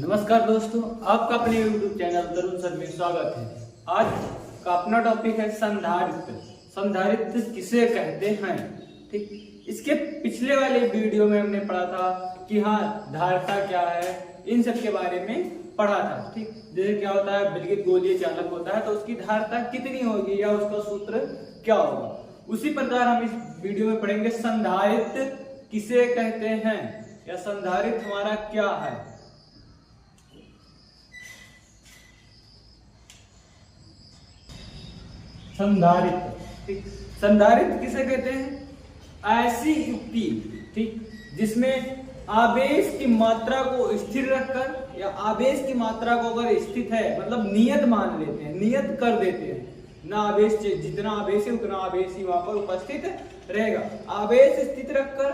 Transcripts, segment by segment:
नमस्कार दोस्तों, आपका अपने YouTube चैनल तरुण सर में स्वागत है। आज का अपना टॉपिक है संधारित्र। संधारित्र किसे कहते हैं? ठीक, इसके पिछले वाले वीडियो में हमने पढ़ा था कि हाँ धारता क्या है, इन सब के बारे में पढ़ा था। ठीक, जैसे क्या होता है, विद्युत गोलीय चालक होता है तो उसकी धारता कितनी होगी या उसका सूत्र क्या होगा। उसी प्रकार हम इस वीडियो में पढ़ेंगे संधारित्र किसे कहते हैं या संधारित्र हमारा क्या है। संधारित्र, ठीक, संधारित्र किसे कहते हैं? ऐसी युक्ति, ठीक, जिसमें आवेश की मात्रा को स्थिर रखकर या आवेश की मात्रा को अगर स्थित है मतलब नियत मान लेते हैं, नियत कर देते हैं ना, आवेश जितना आवेश है उतना आवेश ही वहां पर उपस्थित रहेगा। आवेश स्थित रखकर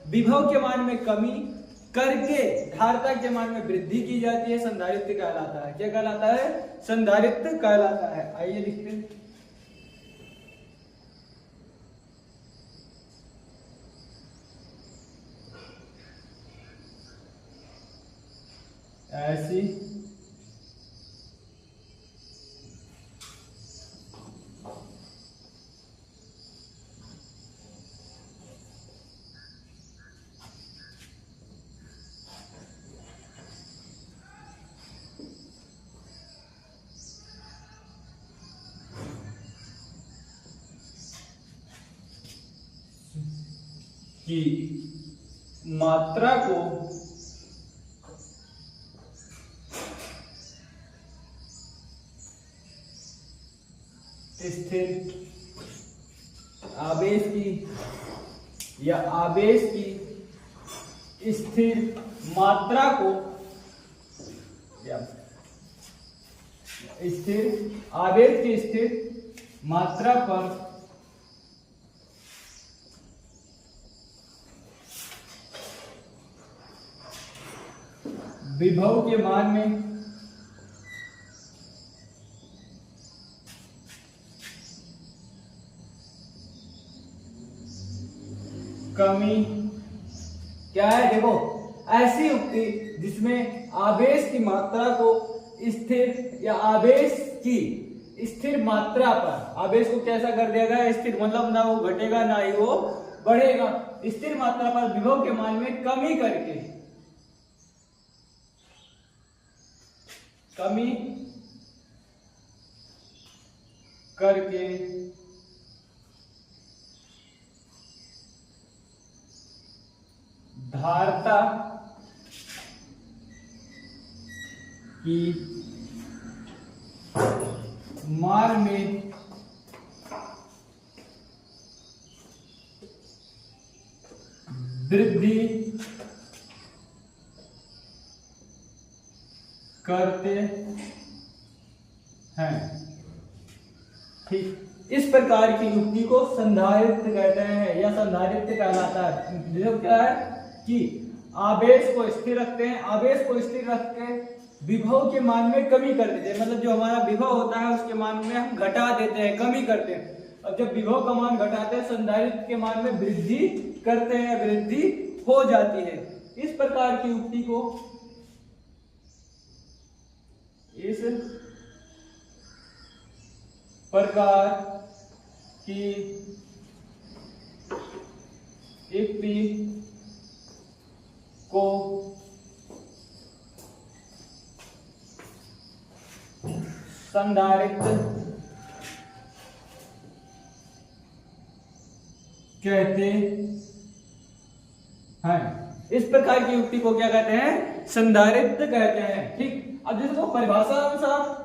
विभव के मान में कमी करके धारता के मान में वृद्धि की जाती है, संधारित्र कहलाता है। क्या कहलाता है? संधारित्र कहलाता है। आइए लिखते हैं। ऐसी की मात्रा को स्थिर आवेश की या आवेश की स्थिर मात्रा को या स्थिर आवेश की स्थिर मात्रा पर विभव के मान में कमी क्या है? देखो, ऐसी युक्ति जिसमें आवेश की मात्रा को स्थिर या आवेश की स्थिर मात्रा पर, आवेश को कैसा कर दिया गया? स्थिर, मतलब ना वो घटेगा ना ही वो बढ़ेगा। स्थिर मात्रा पर विभव के मान में कमी करके धारता की मान में वृद्धि करते हैं। ठीक, इस प्रकार की युक्ति को संधारित्र कहते हैं या संधारित्र कहलाता है। जो क्या है कि आवेश को स्थिर रखते हैं, आवेश को स्थिर रख के विभव के मान में कमी कर देते हैं, मतलब जो हमारा विभव होता है उसके मान में हम घटा देते हैं, कमी करते हैं। अब जब विभव का मान घटाते हैं, संधारित्र के मान में वृद्धि करते हैं, वृद्धि हो जाती है। इस प्रकार की युक्ति को इस प्रकार की युक्ति को संधारित्र कहते हैं। इस प्रकार की युक्ति को क्या कहते हैं? संधारित्र कहते हैं। ठीक, अब जैसे तो परिभाषा अनुसार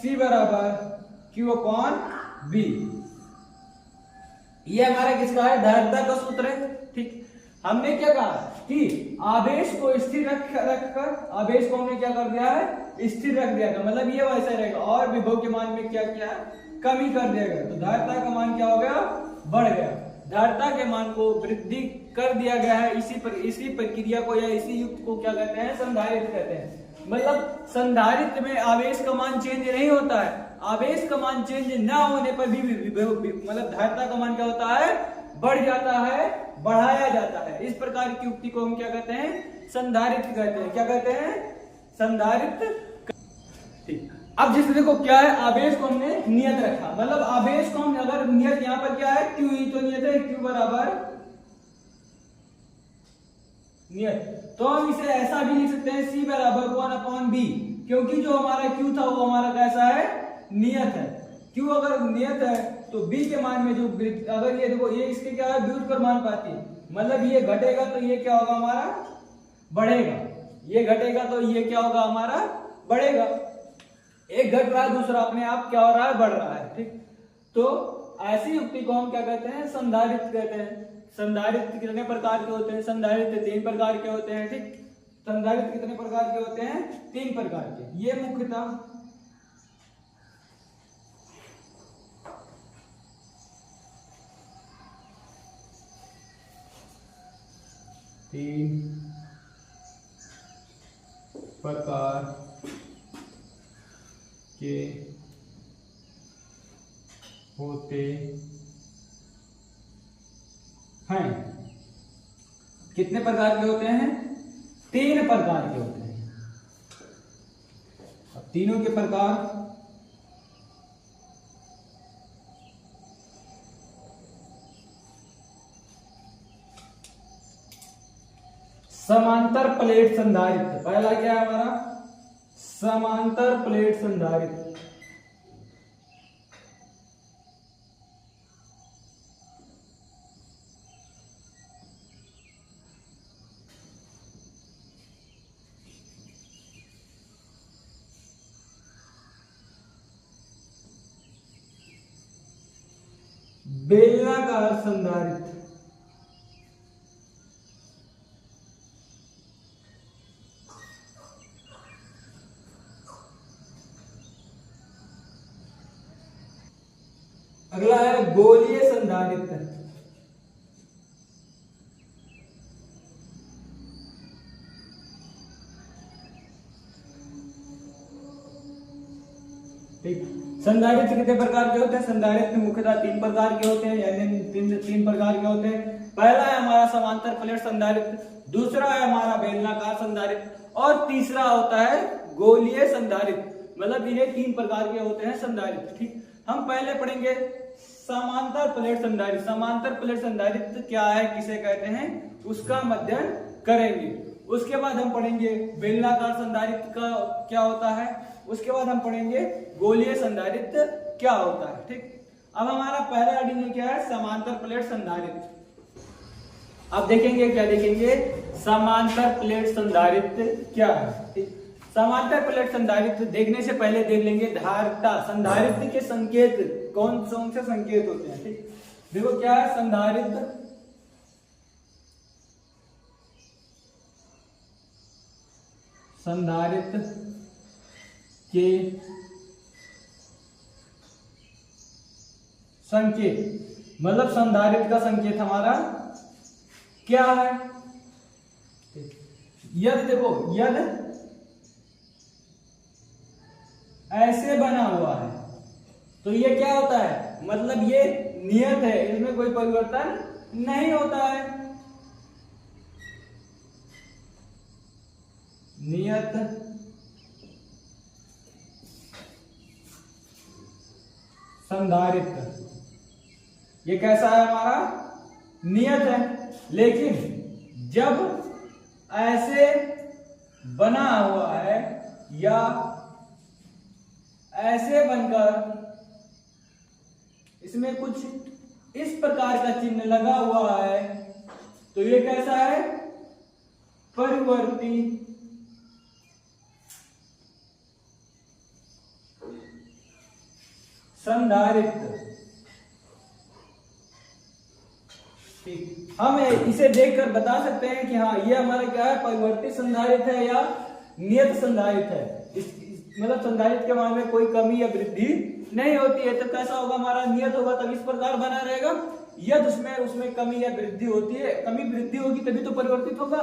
C बराबर Q/V, ये हमारा किसका है? धारता का सूत्र है। ठीक, हमने क्या कहा कि आवेश को स्थिर रखकर आवेश को हमने क्या कर दिया है? स्थिर रख दिया था, मतलब ये वैसा रहेगा और विभव के मान में क्या किया? कमी कर दिया गया, तो धारता का मान क्या हो गया? बढ़ गया। धारता के मान को वृद्धि कर दिया गया है। इसी प्रक्रिया को या इसी युक्त को क्या कहते हैं? संधारित्र कहते हैं। मतलब संधारित्र में आवेश का मान चेंज नहीं होता है, आवेश का मान चेंज ना होने पर भी मतलब धारिता का मान क्या होता है, बढ़ जाता है, बढ़ाया जाता है। इस प्रकार की युक्ति को हम क्या कहते हैं, संधारित्र कहते हैं। क्या कहते हैं, संधारित्र। ठीक, अब जैसे देखो क्या है, आवेश को हमने नियत रखा, मतलब आवेश को हम अगर नियत यहाँ पर क्या है Q, तो नियत है Q बराबर नियत, तो हम इसे ऐसा भी लिख सकते हैं C बराबर 1/B, क्योंकि जो हमारा Q था वो हमारा कैसा है, नियत है। Q अगर नियत है तो B के मान में जो अगर ये देखो ये इसके क्या है, व्युत्क्रम कर मान पाती है, मतलब ये घटेगा तो ये क्या होगा हमारा, बढ़ेगा, ये घटेगा तो ये क्या होगा हमारा, बढ़ेगा। एक घट रहा है, दूसरा अपने आप क्या हो रहा है, बढ़ रहा है। ठीक, तो ऐसी युक्ति को हम क्या कहते हैं, संधारित्र कहते हैं। संधारित्र कितने प्रकार के होते हैं, संधारित्र 3 प्रकार के होते हैं। ठीक, संधारित्र कितने प्रकार के होते हैं, 3 प्रकार के। ये मुख्यतः तीन प्रकार के होते हैं। कितने प्रकार के होते हैं, 3 प्रकार के होते हैं। अब तीनों के प्रकार समांतर प्लेट संधारित्र, पहला क्या है हमारा, समांतर प्लेट संधारित्र। बेलनाकार संधारित्र, अगला है गोलीय संधारित्र। ठीक, संधारित्र कितने प्रकार के होते हैं, संधारित्र मुख्यतः 3 प्रकार के होते हैं, यानी तीन प्रकार के होते हैं। पहला है हमारा समांतर प्लेट संधारित्र, दूसरा है हमारा बेलनाकार संधारित्र, और तीसरा होता है गोलीय संधारित्र। मतलब ये 3 प्रकार के होते हैं संधारित्र। ठीक, हम पहले पढ़ेंगे समांतर प्लेट संधारित्र। समांतर प्लेट संधारित्र क्या है, किसे कहते हैं, उसका अध्ययन करेंगे। उसके बाद हम पढ़ेंगे बेलनाकार संधारित्र का क्या होता है, उसके बाद हम पढ़ेंगे गोलीय संधारित्र क्या होता है। ठीक, अब हमारा पहला हेडिंग में क्या है, समांतर प्लेट संधारित्र। अब देखेंगे क्या देखेंगे, समांतर प्लेट संधारित्र क्या है। ठीक, समांतर प्लेट संधारित्र देखने से पहले देख लेंगे धारिता। संधारित्र के संकेत कौन से संकेत होते हैं। ठीक, देखो क्या है संधारित्र, संधारित्र के संकेत, मतलब संधारित्र का संकेत हमारा क्या है। यदि देखो यदि ऐसे बना हुआ है तो ये क्या होता है, मतलब ये नियत है, इसमें कोई परिवर्तन नहीं होता है। नियत संधारित्र ये कैसा है हमारा, नियत है। लेकिन जब ऐसे बना हुआ है या ऐसे बनकर इसमें कुछ इस प्रकार का चिन्ह लगा हुआ है तो ये कैसा है, परिवर्ती संधारित्र। ठीक, हम इसे देखकर बता सकते हैं कि हाँ ये हमारा क्या है, परिवर्तित संधारित्र है या नियत संधारित्र है। मतलब संधारित्र के मान में कोई कमी या वृद्धि नहीं होती है, तो कैसा होगा हमारा, नियत होगा, तब इस प्रकार बना रहेगा। यदि उसमें कमी या वृद्धि होती है, कमी वृद्धि होगी तभी तो परिवर्तित होगा।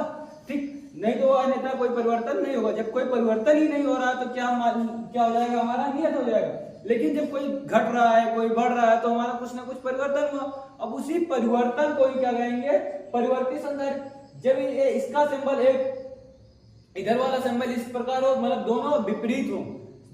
ठीक, नहीं तो अन्यथा कोई परिवर्तन नहीं होगा। जब कोई परिवर्तन ही नहीं हो रहा तो क्या हो जाएगा हमारा, नियत हो जाएगा। लेकिन जब कोई घट रहा है, कोई बढ़ रहा है, तो हमारा कुछ ना कुछ परिवर्तन हुआ। अब उसी परिवर्तन को ही क्या कहेंगे, परिवर्ती संधारित्र। जब ये इसका सिंबल एक इधर वाला सिंबल इस प्रकार हो, मतलब दोनों विपरीत हो,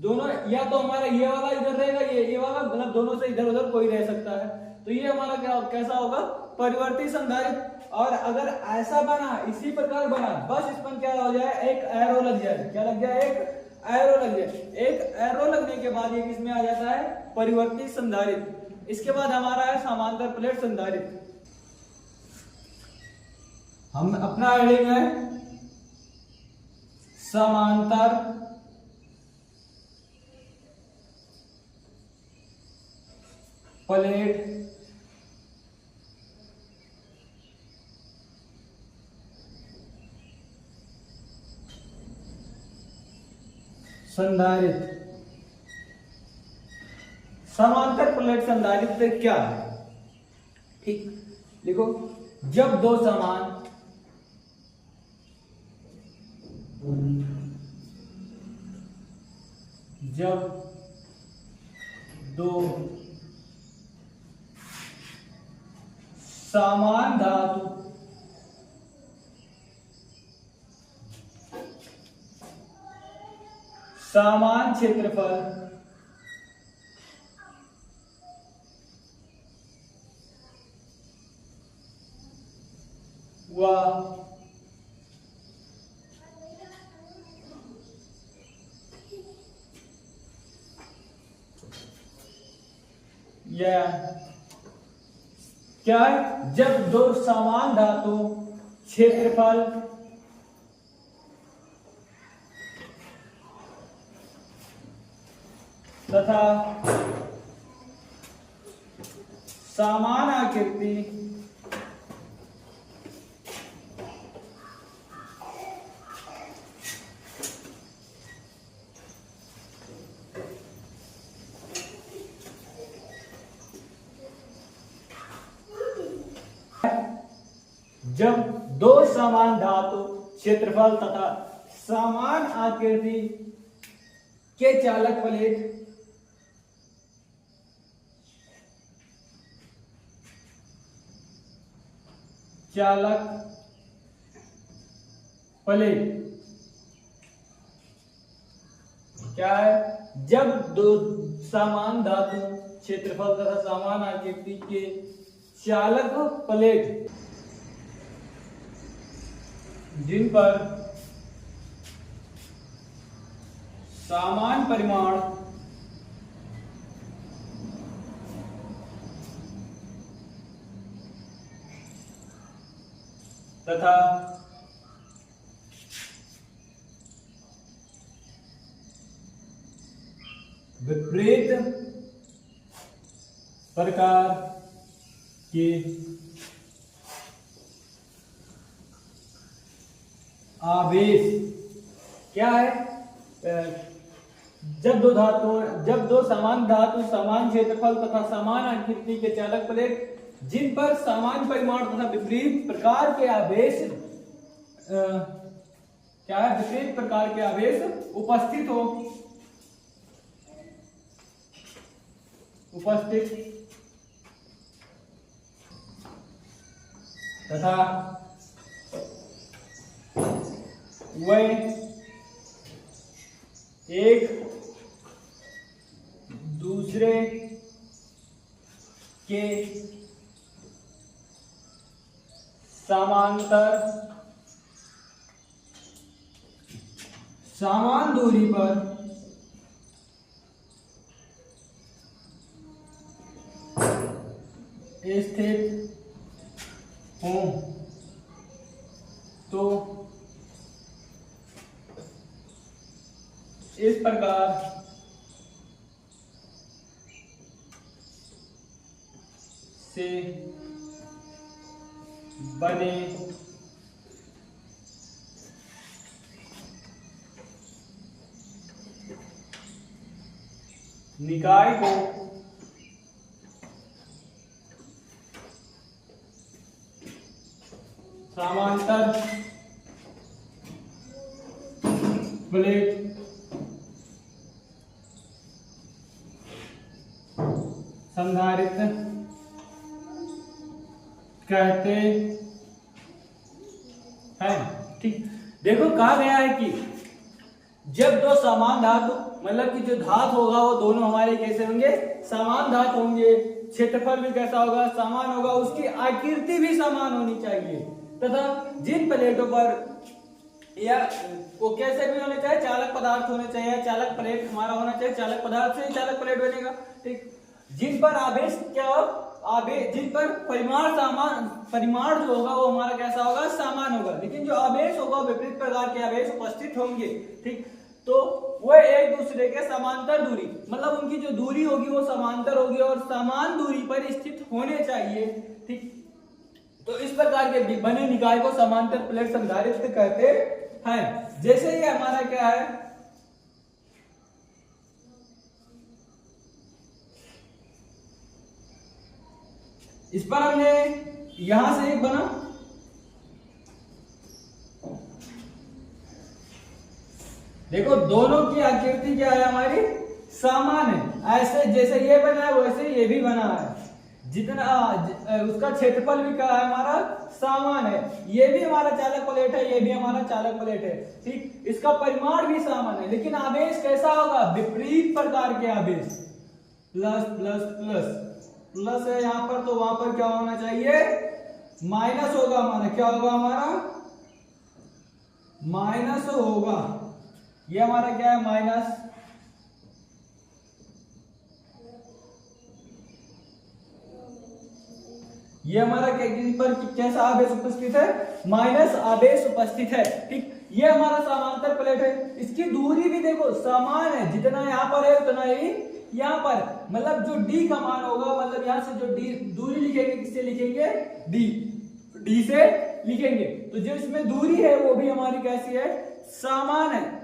दोनों या तो हमारा ये वाला इधर रहेगा, ये वाला, मतलब दोनों से इधर उधर कोई रह सकता है, तो ये हमारा क्या कैसा होगा, परिवर्ती संधारित्र। और अगर ऐसा बना, इसी प्रकार बना, बस इस पर क्या हो जाए, एक एरो लग जाए। क्या लग जाए, एक एरो लग जाए। एक एरो लगने के बाद ये किसमें आ जाता है, परिवर्ती संधारित्र। इसके बाद हमारा है समांतर प्लेट संधारित्र। हम अपना हेडिंग है समांतर प्लेट संधारित्र। समांतर प्लेट संधारित्र क्या है, ठीक, लिखो। जब दो समान समान धातु समान क्षेत्रफल व या क्या है, जब दो समान धातु क्षेत्रफल तथा समान आकृति जब दो समान धातु क्षेत्रफल तथा समान आकृति के चालक प्लेट क्या है, जब दो समान धातु क्षेत्रफल तथा समान आकृति के चालक प्लेट जिन पर समान परिमाण तथा विपरीत प्रकार के आवेश, क्या है, जब दो समान धातु समान क्षेत्रफल तथा समान आकृति के चालक प्लेट जिन पर समान परिमाण तथा विपरीत प्रकार के आवेश क्या है, विपरीत प्रकार के आवेश उपस्थित तथा वे एक दूसरे के समांतर समान दूरी पर स्थित हों तो इस प्रकार से बने निकाय को समांतर प्लेट संधारित्र कहते हैं। ठीक, देखो कहा गया है कि जब दो समान धातु, मतलब कि जो धातु होगा वो दोनों हमारे कैसे होंगे, समान धातु होंगे, क्षेत्रफल भी कैसा होगा, समान होगा, उसकी आकृति भी समान होनी चाहिए, तथा जिन प्लेटों पर या वो कैसे भी होने चाहिए, चालक पदार्थ होने चाहिए, चालक प्लेट हमारा होना चाहिए, चालक पदार्थ से ही चालक प्लेट बनेगा। ठीक, जिन पर आवेश क्या हो, आवेश जिन पर परिमाण जो होगा वो हमारा कैसा होगा, समान होगा, लेकिन जो आवेश होगा विपरीत प्रकार के आवेश उपस्थित होंगे। ठीक, तो वो एक दूसरे के समांतर दूरी, मतलब उनकी जो दूरी होगी वो समांतर होगी और समान दूरी पर स्थित होने चाहिए। ठीक, तो इस प्रकार के बने निकाय को समांतर प्लेट संधारित्र कहते हैं। जैसे ये हमारा क्या है, इस पर हमने यहां से एक बना, देखो दोनों की आकृति क्या है हमारी, समान है, ऐसे जैसे ये बना है वैसे ये भी बना है, जितना उसका क्षेत्रफल भी क्या है हमारा, समान है, ये भी हमारा चालक प्लेट है, ये भी हमारा चालक प्लेट है। ठीक, इसका परिमाण भी समान है, लेकिन आवेश कैसा होगा, विपरीत प्रकार के आवेश, प्लस प्लस प्लस प्लस है यहां पर, तो वहां पर क्या होना चाहिए, माइनस होगा हमारा, क्या होगा हमारा, माइनस होगा, ये हमारा क्या है, माइनस, ये हमारा पर कैसा आवेश उपस्थित है, माइनस आवेश उपस्थित है। ठीक, ये हमारा समांतर प्लेट है, इसकी दूरी भी देखो समान है, जितना यहाँ पर है उतना ही यहाँ पर, मतलब जो d का मान होगा, मतलब यहाँ से जो d दूरी लिखेंगे, किससे लिखेंगे, d से लिखेंगे, तो जो इसमें दूरी है वो भी हमारी कैसी है, समान है,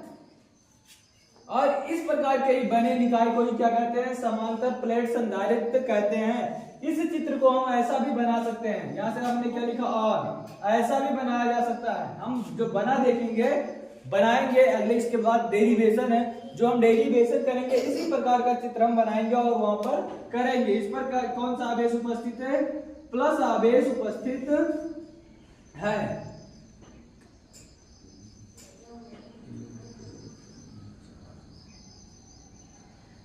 और इस प्रकार के बने निकाय को ही क्या कहते हैं, समांतर प्लेट संधारित्र कहते हैं। इस चित्र को हम ऐसा भी बना सकते हैं, यहां से हमने क्या लिखा, और ऐसा भी बनाया जा सकता है। हम जो बना देखेंगे, बनाएंगे अगले, इसके बाद डेरिवेशन है, जो हम डेरिवेशन करेंगे इसी प्रकार का चित्र हम बनाएंगे और वहां पर करेंगे। इस पर कौन सा आवेश उपस्थित है, प्लस आवेश उपस्थित है,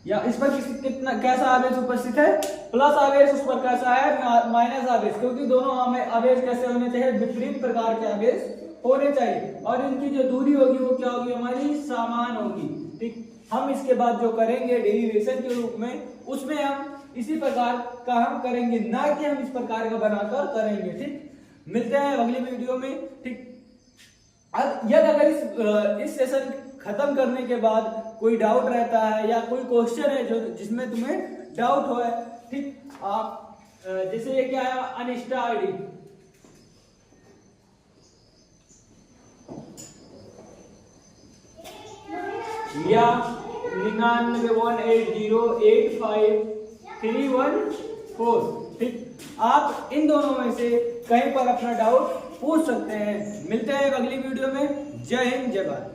या इस पर कितना कैसा आवेश उपस्थित है, प्लस आवेश, उस पर कैसा है, माइनस आवेश, क्योंकि दोनों हमें आवेश कैसे होने चाहिए, विपरीत प्रकार के आवेश होने चाहिए, और इनकी जो दूरी होगी वो क्या होगी, हमारी समान होगी। ठीक, हम इसके बाद जो करेंगे डेरिवेशन के रूप में, उसमें हम इसी प्रकार का हम करेंगे, ना कि हम इस प्रकार का बनाकर करेंगे। ठीक, मिलते हैं अगली वीडियो में। ठीक, अब यदि अगर इस सेशन खत्म करने के बाद कोई डाउट रहता है या कोई क्वेश्चन है जो जिसमें तुम्हें डाउट हो है, ठीक, आप जैसे ये क्या है, अनस्टार्ड या 9918085314, ठीक, आप इन दोनों में से कहीं पर अपना डाउट पूछ सकते हैं। मिलते हैं अगली वीडियो में। जय हिंद, जय भारत।